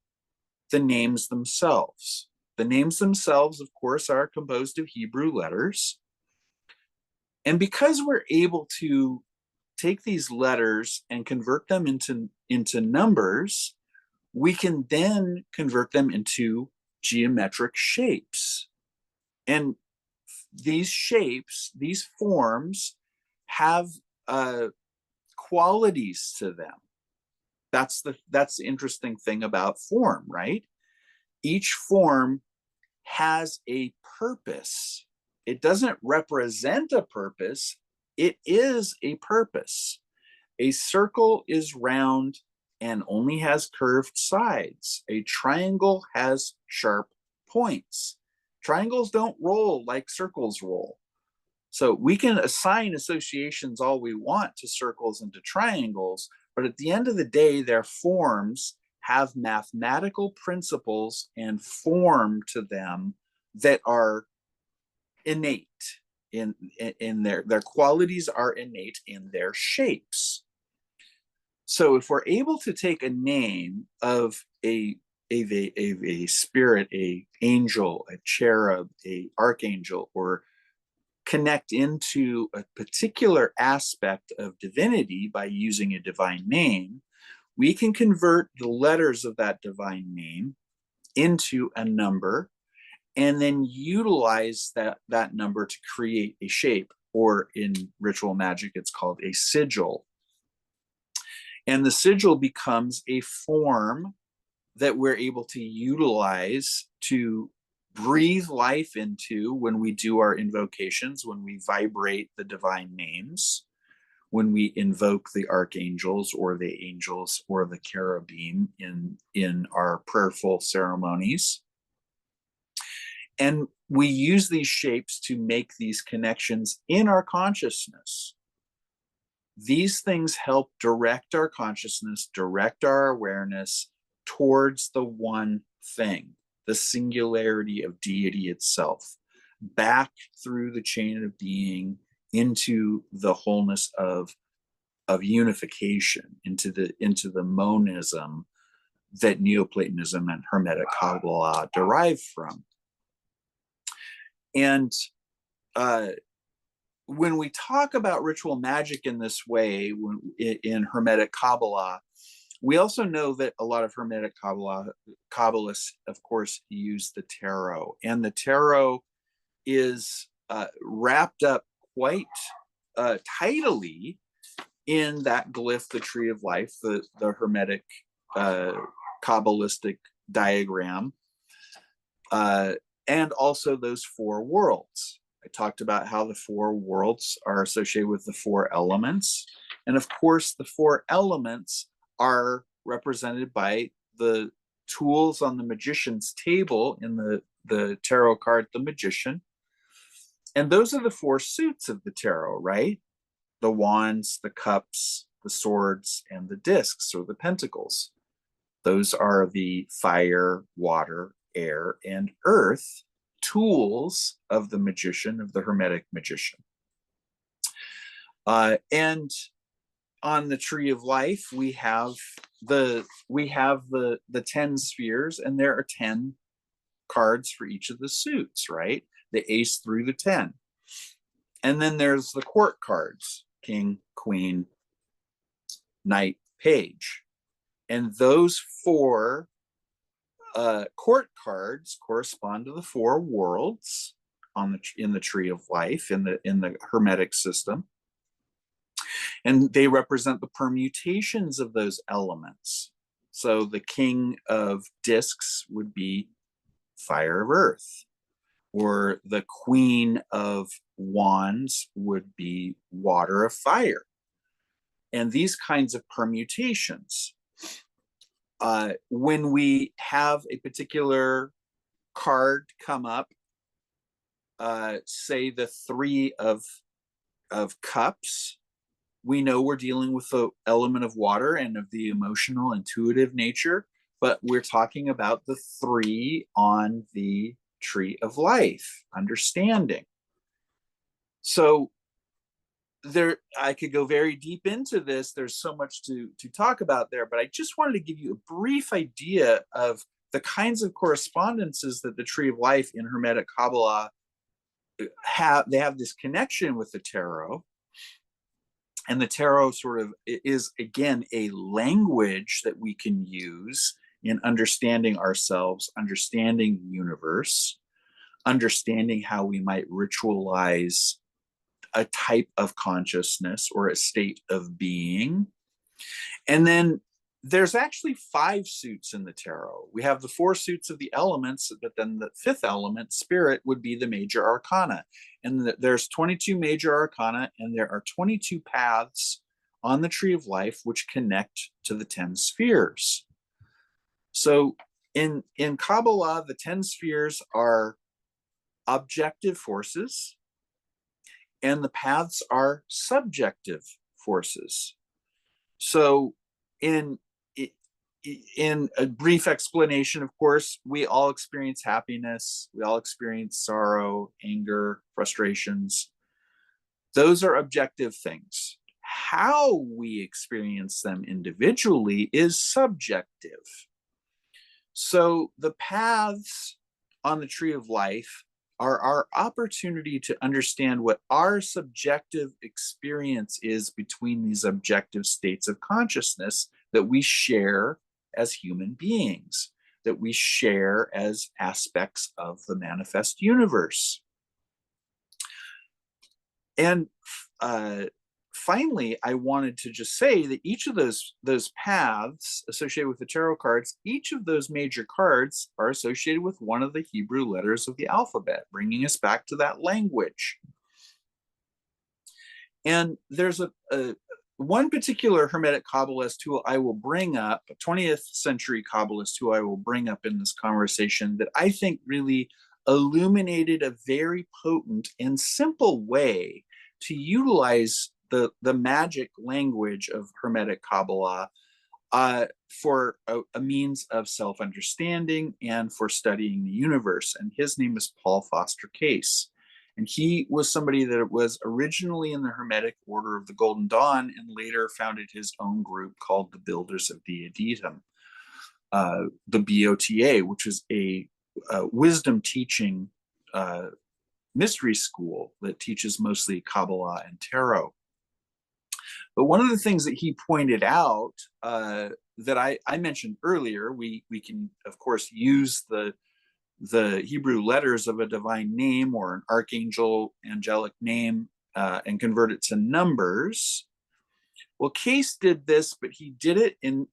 Speaker 1: the names themselves. The names themselves, of course, are composed of Hebrew letters. And because we're able to take these letters and convert them into numbers, we can then convert them into geometric shapes. And these shapes, these forms, have qualities to them. That's the interesting thing about form, right? Each form has a purpose. It doesn't represent a purpose, it is a purpose. A circle is round and only has curved sides. A triangle has sharp points. Triangles don't roll like circles roll. So we can assign associations all we want to circles and to triangles, but at the end of the day, their forms have mathematical principles and form to them that are innate in their qualities are innate in their shapes. So if we're able to take a name of a spirit, a angel, a cherub, a archangel, or connect into a particular aspect of divinity by using a divine name, we can convert the letters of that divine name into a number and then utilize that number to create a shape, or in ritual magic, it's called a sigil. And the sigil becomes a form that we're able to utilize to breathe life into when we do our invocations, when we vibrate the divine names, when we invoke the archangels or the angels or the cherubim in our prayerful ceremonies. And we use these shapes to make these connections in our consciousness. These things help direct our consciousness, direct our awareness towards the one thing, the singularity of deity itself, back through the chain of being into the wholeness of unification, into the monism that Neoplatonism and Hermetic Qabalah derive from. And when we talk about ritual magic in this way, in Hermetic Qabalah, we also know that a lot of Hermetic Qabbalists, of course, use the tarot. And the tarot is wrapped up quite tidily in that glyph, the Tree of Life, the Hermetic Kabbalistic diagram, and also those four worlds. I talked about how the four worlds are associated with the four elements. And of course, the four elements are represented by the tools on the magician's table in the tarot card, the Magician. And those are the four suits of the tarot, right? The wands, the cups, the swords, and the discs, or the pentacles. Those are the fire, water, air, and earth tools of the magician, of the Hermetic magician. And on the Tree of Life, we have the 10 spheres, and there are 10 cards for each of the suits, right? The ace through the 10. And then there's the court cards, king, queen, knight, page. And those four court cards correspond to the four worlds in the Tree of Life, in the Hermetic system. And they represent the permutations of those elements. So the king of discs would be fire of earth, or the queen of wands would be water of fire. And these kinds of permutations. When we have a particular card come up, say the Three of Cups, we know we're dealing with the element of water and of the emotional, intuitive nature, but we're talking about the three on the Tree of Life, understanding. So I could go very deep into this. There's so much to talk about there, but I just wanted to give you a brief idea of the kinds of correspondences that the Tree of Life in Hermetic Qabalah have. They have this connection with the tarot. And the tarot sort of is, again, a language that we can use in understanding ourselves, understanding the universe, understanding how we might ritualize a type of consciousness or a state of being. And then there's actually 5 suits in the tarot. We have the 4 suits of the elements, but then the 5th element, spirit, would be the major arcana. And there's 22 major arcana, and there are 22 paths on the Tree of Life which connect to the 10 spheres. So in Kabbalah, the 10 spheres are objective forces, and the paths are subjective forces. So in a brief explanation, of course, we all experience happiness, we all experience sorrow, anger, frustrations. Those are objective things. How we experience them individually is subjective. So the paths on the Tree of Life are our opportunity to understand what our subjective experience is between these objective states of consciousness that we share as human beings. that we share as aspects of the manifest universe. And finally, I wanted to just say that each of those paths associated with the tarot cards, each of those major cards are associated with one of the Hebrew letters of the alphabet, bringing us back to that language. And there's one particular Hermetic Qabalist who I will bring up, a 20th century Kabbalist who I will bring up in this conversation, that I think really illuminated a very potent and simple way to utilize the magic language of Hermetic Qabalah for a means of self-understanding and for studying the universe. And his name is Paul Foster Case. And he was somebody that was originally in the Hermetic Order of the Golden Dawn and later founded his own group called the Builders of Diadetum, the BOTA, which is a wisdom teaching mystery school that teaches mostly Kabbalah and tarot. But one of the things that he pointed out that I mentioned earlier, we can, of course, use the Hebrew letters of a divine name or an archangel angelic name and convert it to numbers. Well, Case did this, but he did it in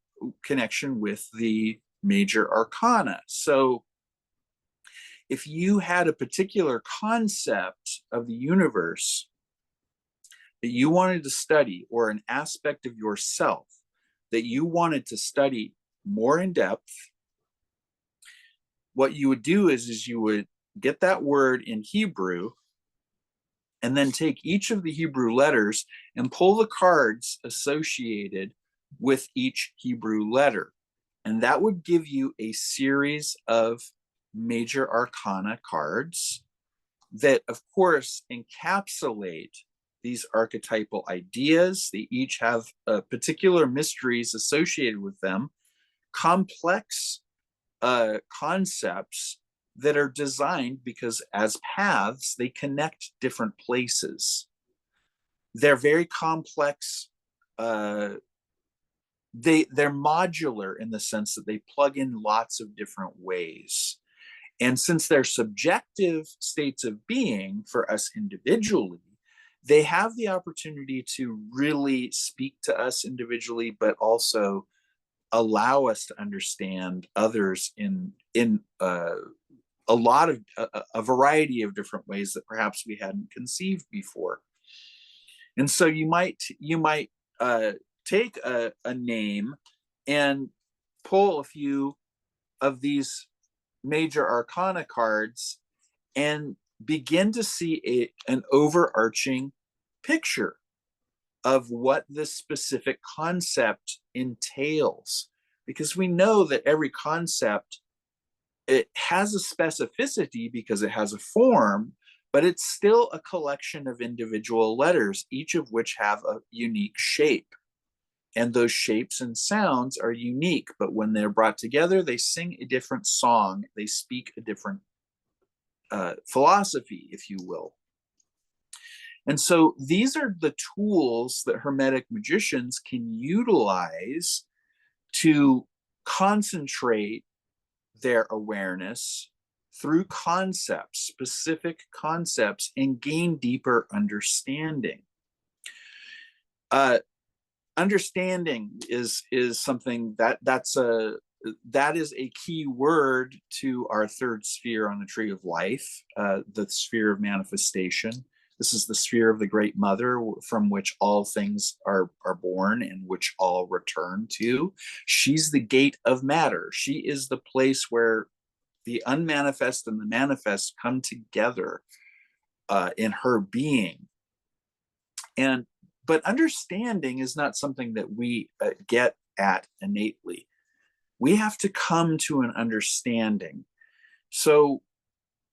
Speaker 1: connection with the major arcana. So if you had a particular concept of the universe that you wanted to study, or an aspect of yourself that you wanted to study more in depth, what you would do is you would get that word in Hebrew and then take each of the Hebrew letters and pull the cards associated with each Hebrew letter. And that would give you a series of major arcana cards that, of course, encapsulate these archetypal ideas. They each have particular mysteries associated with them, complex concepts that are designed because as paths, they connect different places. They're very complex. They're modular in the sense that they plug in lots of different ways. And since they're subjective states of being for us individually, they have the opportunity to really speak to us individually, but also allow us to understand others in a lot of a variety of different ways that perhaps we hadn't conceived before. And so you might take a name and pull a few of these major arcana cards and begin to see an overarching picture of what this specific concept entails. Because we know that every concept, it has a specificity because it has a form, but it's still a collection of individual letters, each of which have a unique shape. And those shapes and sounds are unique, but when they're brought together, they sing a different song. They speak a different philosophy, if you will. And so these are the tools that Hermetic magicians can utilize to concentrate their awareness through concepts, specific concepts, and gain deeper understanding. Understanding is something that is a key word to our third sphere on the tree of life, the sphere of manifestation. This is the sphere of the Great Mother, from which all things are born and which all return to. She's the gate of matter. She is the place where the unmanifest and the manifest come together in her being. But understanding is not something that we get at innately. We have to come to an understanding. So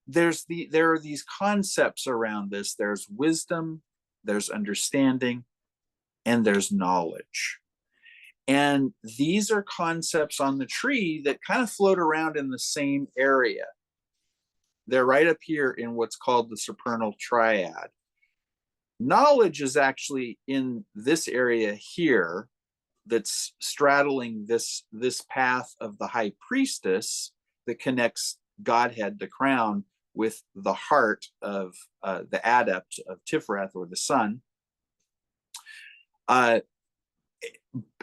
Speaker 1: there are these concepts around this. There's wisdom, there's understanding, and there's knowledge. And these are concepts on the tree that kind of float around in the same area. They're right up here in what's called the supernal triad. Knowledge is actually in this area here, that's straddling this path of the high priestess that connects Godhead, the crown, with the heart of the adept of Tiferet, or the sun. And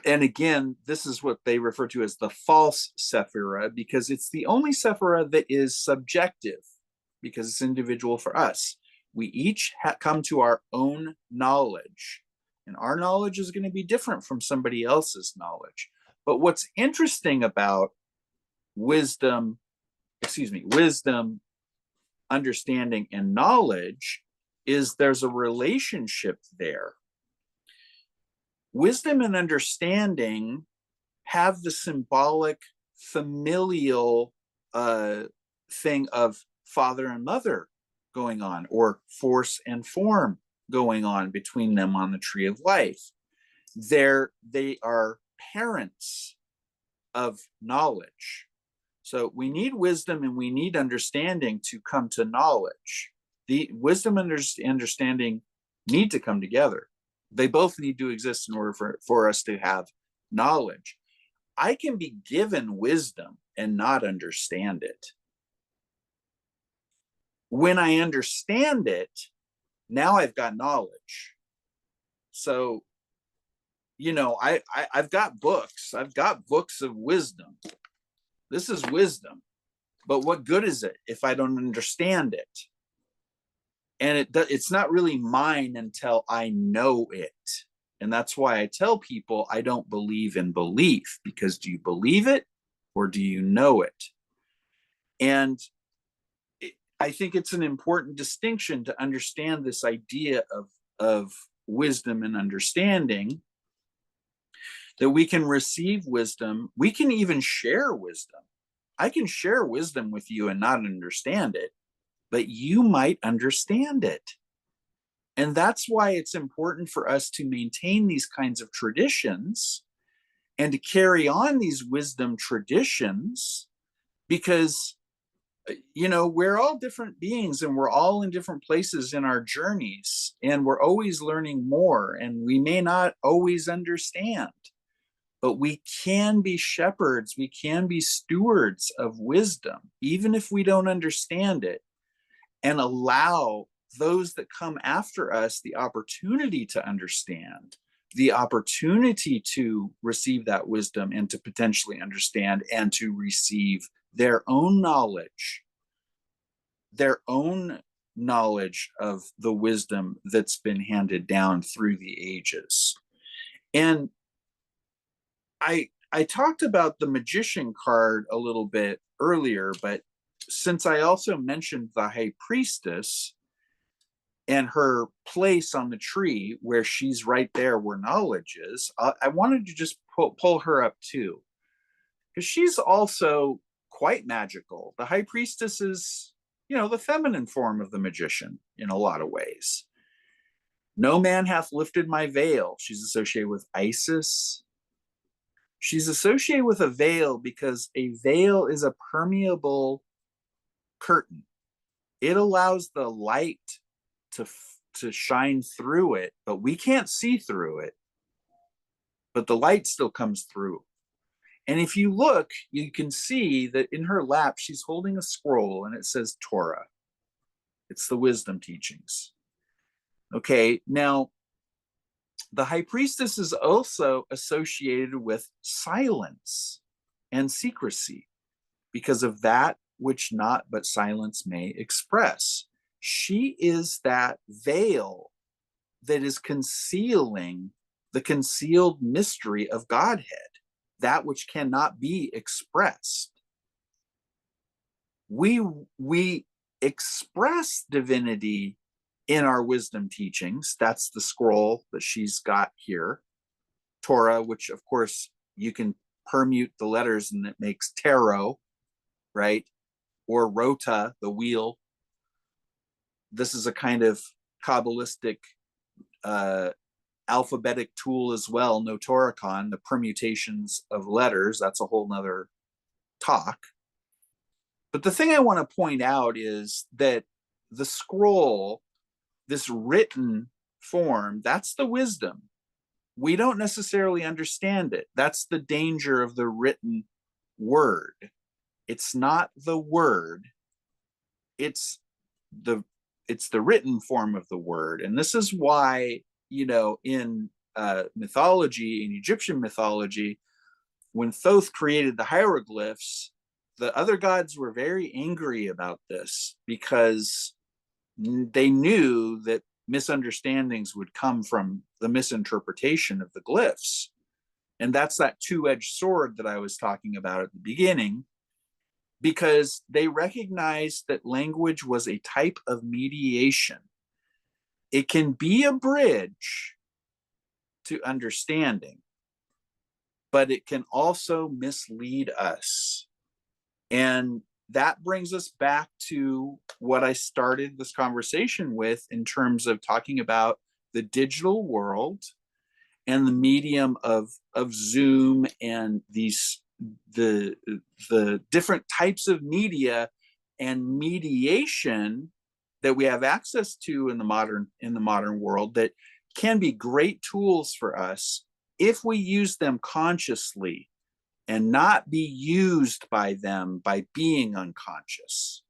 Speaker 1: again, this is what they refer to as the false Sephirah, because it's the only Sephirah that is subjective, because it's individual for us. We each come to our own knowledge, and our knowledge is going to be different from somebody else's knowledge. But what's interesting about wisdom, understanding, and knowledge is there's a relationship there. Wisdom and understanding have the symbolic familial thing of father and mother going on, or force and form going on between them on the tree of life. They are parents of knowledge. So we need wisdom and we need understanding to come to knowledge. The wisdom and understanding need to come together. They both need to exist in order for us to have knowledge. I can be given wisdom and not understand it. When I understand it, now I've got knowledge. So, I've got books. I've got books of wisdom. This is wisdom. But what good is it if I don't understand it? And it's not really mine until I know it. And that's why I tell people I don't believe in belief, because do you believe it or do you know it? And I think it's an important distinction to understand this idea of wisdom and understanding, that we can receive wisdom. We can even share wisdom. I can share wisdom with you and not understand it, but you might understand it. And that's why it's important for us to maintain these kinds of traditions and to carry on these wisdom traditions, because, we're all different beings and we're all in different places in our journeys, and we're always learning more, and we may not always understand, but we can be shepherds, we can be stewards of wisdom, even if we don't understand it, and allow those that come after us the opportunity to understand, the opportunity to receive that wisdom and to potentially understand and to receive their own knowledge of the wisdom that's been handed down through the ages. And I talked about the magician card a little bit earlier, but since I also mentioned the high priestess and her place on the tree where she's right there where knowledge is, I wanted to just pull her up too, because she's also quite magical. The high priestess is, the feminine form of the magician in a lot of ways. No man hath lifted my veil. She's associated with Isis. She's associated with a veil because a veil is a permeable curtain. It allows the light to shine through it, but we can't see through it, but the light still comes through. And if you look, you can see that in her lap she's holding a scroll, and it says Torah. It's the wisdom teachings. Okay, now the high priestess is also associated with silence and secrecy, because of that which not but silence may express. She is that veil that is concealing the concealed mystery of Godhead, that which cannot be expressed. We express divinity in our wisdom teachings. That's the scroll that she's got here, Torah, which of course you can permute the letters and it makes tarot, right? Or rota, the wheel. This is a kind of Kabbalistic alphabetic tool as well, Notoricon, the permutations of letters. That's a whole nother talk. But the thing I want to point out is that the scroll, this written form, that's the wisdom. we don't necessarily understand it. That's the danger of the written word. It's not the word, it's the it's the written form of the word. And this is why, in mythology, in Egyptian mythology, when Thoth created the hieroglyphs, the other gods were very angry about this because they knew that misunderstandings would come from the misinterpretation of the glyphs. And that's that two-edged sword that I was talking about at the beginning, because they recognized that language was a type of mediation. It can be a bridge to understanding, but it can also mislead us. And that brings us back to what I started this conversation with in terms of talking about the digital world and the medium of Zoom and the different types of media and mediation that we have access to in the modern world that can be great tools for us if we use them consciously and not be used by them by being unconscious.